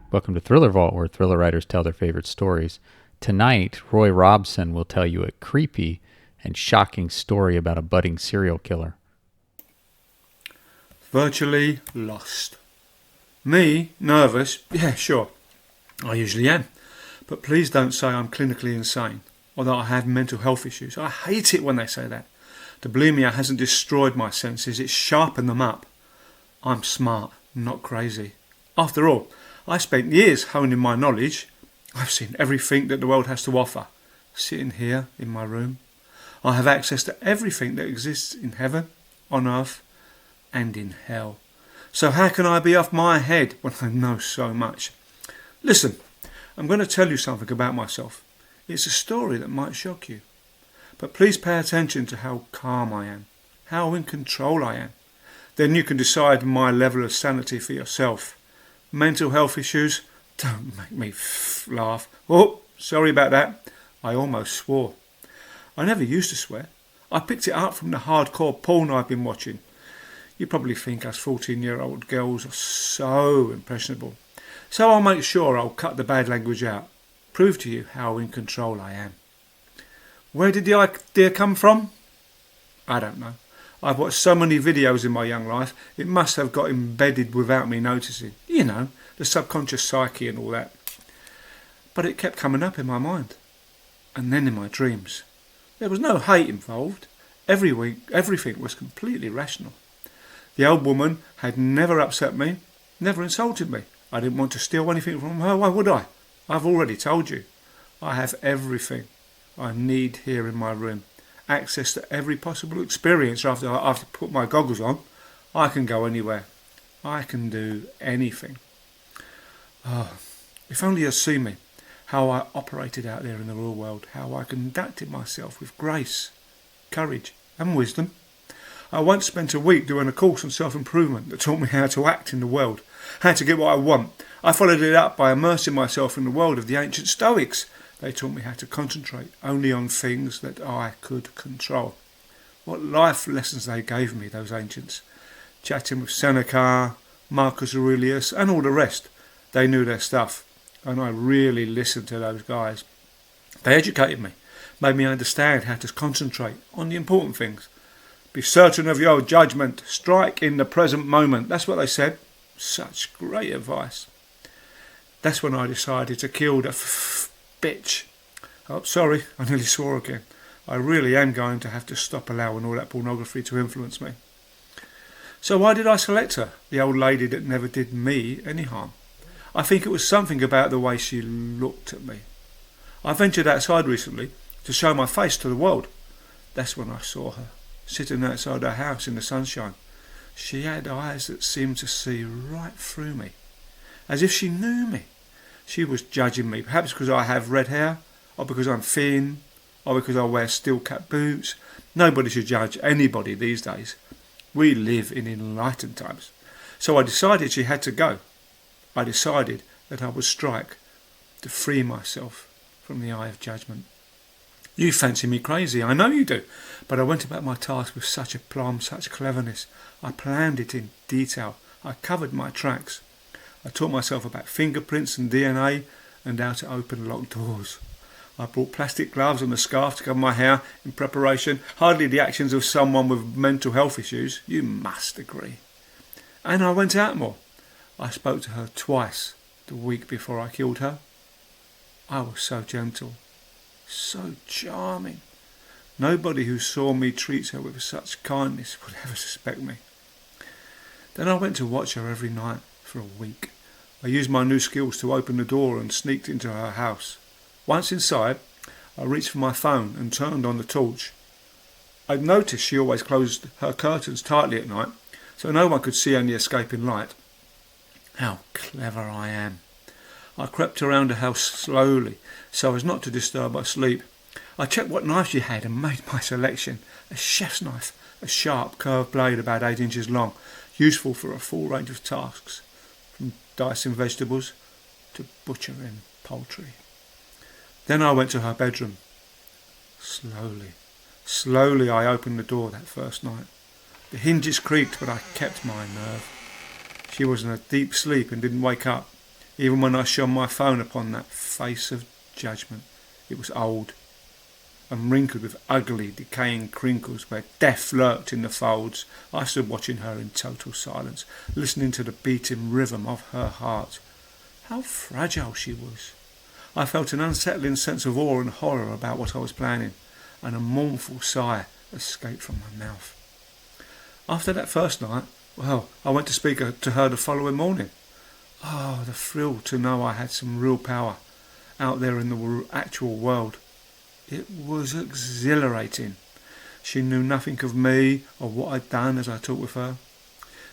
Welcome to Thriller Vault, where thriller writers tell their favorite stories. Tonight, Roy Robson will tell you a creepy and shocking story about a budding serial killer. Virtually lost. Me, nervous? Yeah, sure. I usually am. But please don't say I'm clinically insane or that I have mental health issues. I hate it when they say that. The bulimia hasn't destroyed my senses, it's sharpened them up. I'm smart, not crazy. After all, I spent years honing my knowledge. I've seen everything that the world has to offer. Sitting here in my room, I have access to everything that exists in heaven, on earth, and in hell. So how can I be off my head when I know so much? Listen, I'm going to tell you something about myself. It's a story that might shock you. But please pay attention to how calm I am, how in control I am. Then you can decide my level of sanity for yourself. Mental health issues? Don't make me laugh. Oh, sorry about that. I almost swore. I never used to swear. I picked it up from the hardcore porn I've been watching. You probably think us 14-year-old girls are so impressionable. So I'll make sure I'll cut the bad language out. Prove to you how in control I am. Where did the idea come from? I don't know. I've watched so many videos in my young life, it must have got embedded without me noticing. You know, the subconscious psyche and all that. But it kept coming up in my mind. And then in my dreams. There was no hate involved. Everything was completely rational. The old woman had never upset me, never insulted me. I didn't want to steal anything from her, why would I? I've already told you. I have everything I need here in my room. Access to every possible experience after I put my goggles on. I can go anywhere. I can do anything. Oh, if only you'd seen me, how I operated out there in the real world, how I conducted myself with grace, courage and wisdom. I once spent a week doing a course on self-improvement that taught me how to act in the world, how to get what I want. I followed it up by immersing myself in the world of the ancient Stoics. They taught me how to concentrate only on things that I could control. What life lessons they gave me, those ancients. Chatting with Seneca, Marcus Aurelius and all the rest. They knew their stuff and I really listened to those guys. They educated me, made me understand how to concentrate on the important things. Be certain of your judgment, strike in the present moment. That's what they said. Such great advice. That's when I decided to kill the bitch. Oh, sorry, I nearly swore again. I really am going to have to stop allowing all that pornography to influence me. So why did I select her, the old lady that never did me any harm? I think it was something about the way she looked at me. I ventured outside recently to show my face to the world. That's when I saw her, sitting outside her house in the sunshine. She had eyes that seemed to see right through me, as if she knew me. She was judging me, perhaps because I have red hair, or because I'm thin, or because I wear steel-cap boots. Nobody should judge anybody these days. We live in enlightened times. So I decided she had to go. I decided that I would strike to free myself from the eye of judgment. You fancy me crazy, I know you do, but I went about my task with such aplomb, such cleverness. I planned it in detail. I covered my tracks. I taught myself about fingerprints and DNA and how to open locked doors. I brought plastic gloves and a scarf to cover my hair in preparation. Hardly the actions of someone with mental health issues, you must agree. And I went out more. I spoke to her twice the week before I killed her. I was so gentle, so charming. Nobody who saw me treat her with such kindness would ever suspect me. Then I went to watch her every night for a week. I used my new skills to open the door and sneaked into her house. Once inside, I reached for my phone and turned on the torch. I'd noticed she always closed her curtains tightly at night, so no one could see any escaping light. How clever I am. I crept around the house slowly, so as not to disturb her sleep. I checked what knife she had and made my selection. A chef's knife, a sharp curved blade about 8 inches long, useful for a full range of tasks, from dicing vegetables to butchering poultry. Then I went to her bedroom. Slowly I opened the door that first night. The hinges creaked, but I kept my nerve. She was in a deep sleep and didn't wake up. Even when I shone my phone upon that face of judgment, it was old and wrinkled with ugly, decaying crinkles where death lurked in the folds. I stood watching her in total silence, listening to the beating rhythm of her heart. How fragile she was. I felt an unsettling sense of awe and horror about what I was planning, and a mournful sigh escaped from my mouth. After that first night, I went to speak to her the following morning. Oh, the thrill to know I had some real power out there in the actual world. It was exhilarating. She knew nothing of me or what I'd done as I talked with her.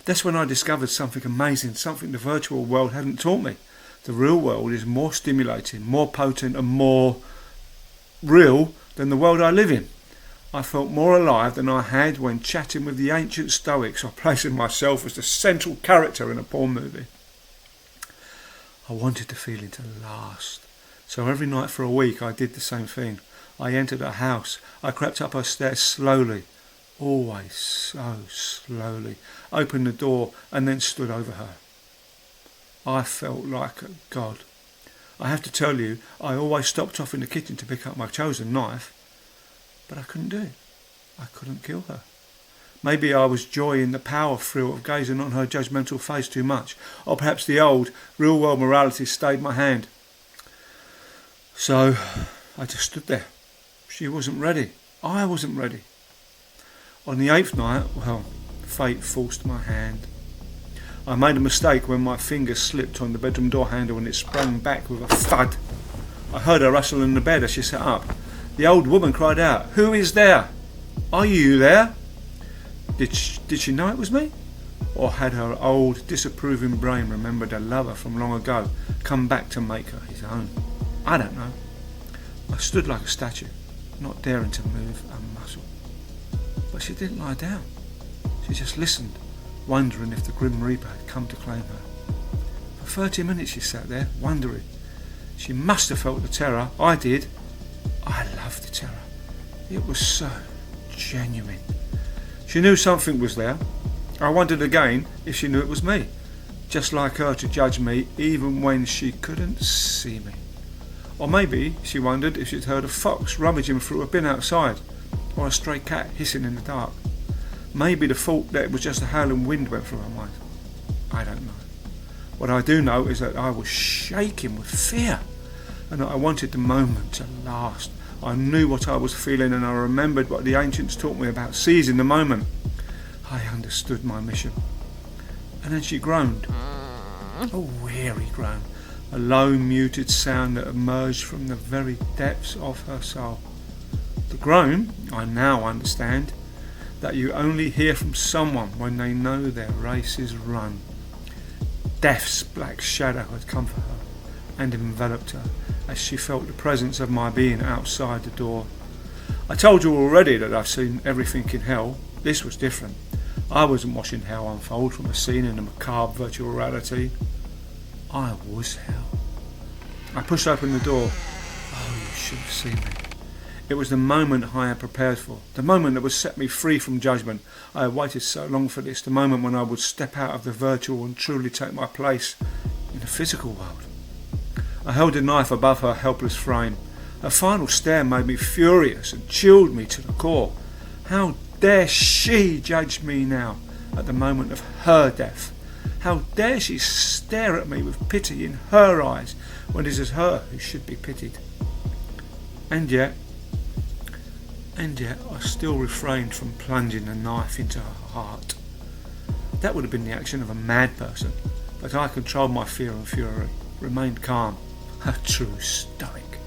That's when I discovered something amazing, something the virtual world hadn't taught me. The real world is more stimulating, more potent and more real than the world I live in. I felt more alive than I had when chatting with the ancient Stoics or placing myself as the central character in a porn movie. I wanted the feeling to last. So every night for a week I did the same thing. I entered her house. I crept up her stairs slowly, always so slowly, opened the door and then stood over her. I felt like a god. I have to tell you, I always stopped off in the kitchen to pick up my chosen knife, but I couldn't do it. I couldn't kill her. Maybe I was enjoying the power thrill of gazing on her judgmental face too much, or perhaps the old, real-world morality stayed my hand. So I just stood there. She wasn't ready. I wasn't ready. On the 8th night, fate forced my hand. I made a mistake when my finger slipped on the bedroom door handle and it sprang back with a thud. I heard her rustle in the bed as she sat up. The old woman cried out, "Who is there? Are you there?" Did she know it was me? Or had her old, disapproving brain remembered a lover from long ago, come back to make her his own? I don't know. I stood like a statue, not daring to move a muscle. But she didn't lie down. She just listened, wondering if the Grim Reaper had come to claim her. For 30 minutes she sat there, wondering. She must have felt the terror. I did. I loved the terror. It was so genuine. She knew something was there. I wondered again if she knew it was me, just like her to judge me even when she couldn't see me. Or maybe she wondered if she'd heard a fox rummaging through a bin outside, or a stray cat hissing in the dark. Maybe the thought that it was just a howling wind went through her mind. I don't know. What I do know is that I was shaking with fear, and that I wanted the moment to last. I knew what I was feeling, and I remembered what the ancients taught me about seizing the moment. I understood my mission. And then she groaned. A weary groan. A low, muted sound that emerged from the very depths of her soul. The groan, I now understand, that you only hear from someone when they know their race is run. Death's black shadow had come for her and enveloped her as she felt the presence of my being outside the door. I told you already that I've seen everything in hell. This was different. I wasn't watching hell unfold from a scene in a macabre virtual reality. I was hell. I pushed open the door. Oh, you should have seen me. It was the moment I had prepared for, the moment that would set me free from judgment. I had waited so long for this, the moment when I would step out of the virtual and truly take my place in the physical world. I held the knife above her helpless frame. Her final stare made me furious and chilled me to the core. How dare she judge me now, at the moment of her death? How dare she stare at me with pity in her eyes, when it is her who should be pitied? And yet I still refrained from plunging the knife into her heart. That would have been the action of a mad person, but I controlled my fear and fury, remained calm, a true stoic.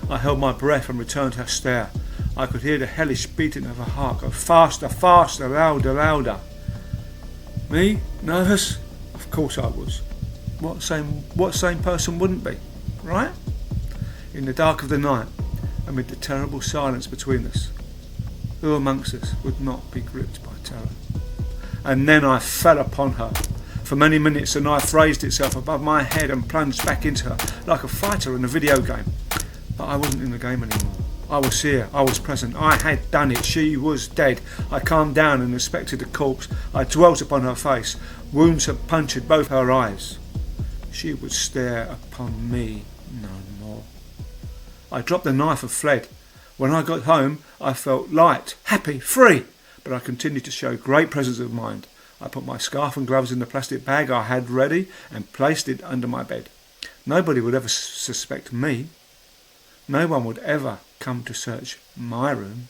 I held my breath and returned her stare. I could hear the hellish beating of her heart go faster, faster, louder, louder. Me? Nervous? Of course I was. What sane person wouldn't be, right? In the dark of the night, amid the terrible silence between us, who amongst us would not be gripped by terror? And then I fell upon her. For many minutes the knife raised itself above my head and plunged back into her, like a fighter in a video game. But I wasn't in the game anymore. I was here, I was present, I had done it, she was dead. I calmed down and inspected the corpse. I dwelt upon her face. Wounds had punctured both her eyes. she would stare upon me no more. I dropped the knife and fled. When I got home, I felt light, happy, free, but I continued to show great presence of mind. I put my scarf and gloves in the plastic bag I had ready and placed it under my bed. Nobody would ever suspect me. No one would ever come to search my room.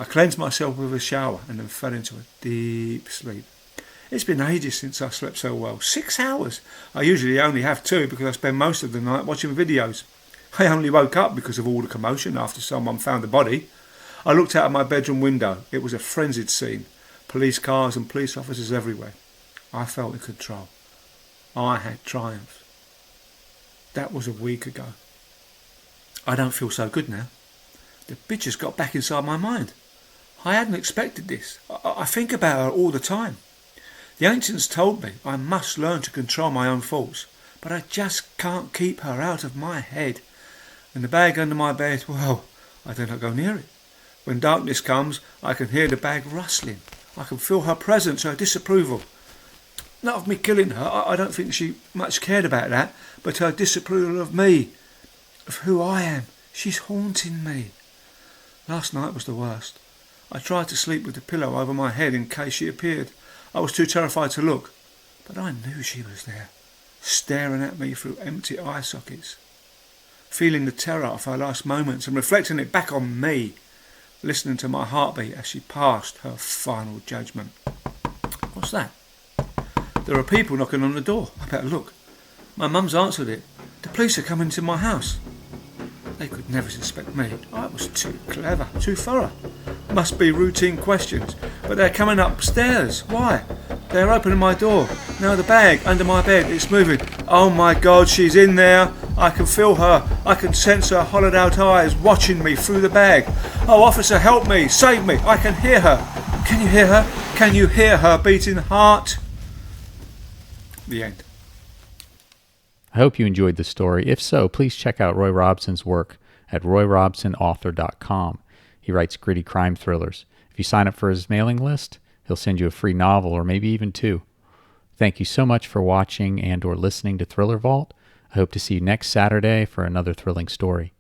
I cleansed myself with a shower and then fell into a deep sleep. It's been ages since I slept so well. 6 hours. I usually only have 2 because I spend most of the night watching videos. I only woke up because of all the commotion after someone found the body. I looked out of my bedroom window. It was a frenzied scene. Police cars and police officers everywhere. I felt in control. I had triumphed. That was a week ago. I don't feel so good now. The bitch has got back inside my mind. I hadn't expected this. I think about her all the time. The ancients told me I must learn to control my own thoughts, but I just can't keep her out of my head. And the bag under my bed, well, I do not go near it. When darkness comes, I can hear the bag rustling. I can feel her presence, her disapproval. Not of me killing her, I don't think she much cared about that, but her disapproval of me, of who I am. She's haunting me. Last night was the worst. I tried to sleep with the pillow over my head in case she appeared. I was too terrified to look, but I knew she was there, staring at me through empty eye sockets, feeling the terror of her last moments and reflecting it back on me, listening to my heartbeat as she passed her final judgment. What's that? There are people knocking on the door. I better look. My mum's answered it. The police are coming to my house. They could never suspect me. I was too clever, too thorough. Must be routine questions. But they're coming upstairs. Why? They're opening my door. Now the bag under my bed, it's moving. Oh my God, she's in there. I can feel her. I can sense her hollowed out eyes watching me through the bag. Oh, officer, help me. Save me. I can hear her. Can you hear her? Can you hear her beating heart? The end. I hope you enjoyed the story. If so, please check out Roy Robson's work at royrobsonauthor.com. He writes gritty crime thrillers. If you sign up for his mailing list, he'll send you a free novel or maybe even 2. Thank you so much for watching and or listening to Thriller Vault. I hope to see you next Saturday for another thrilling story.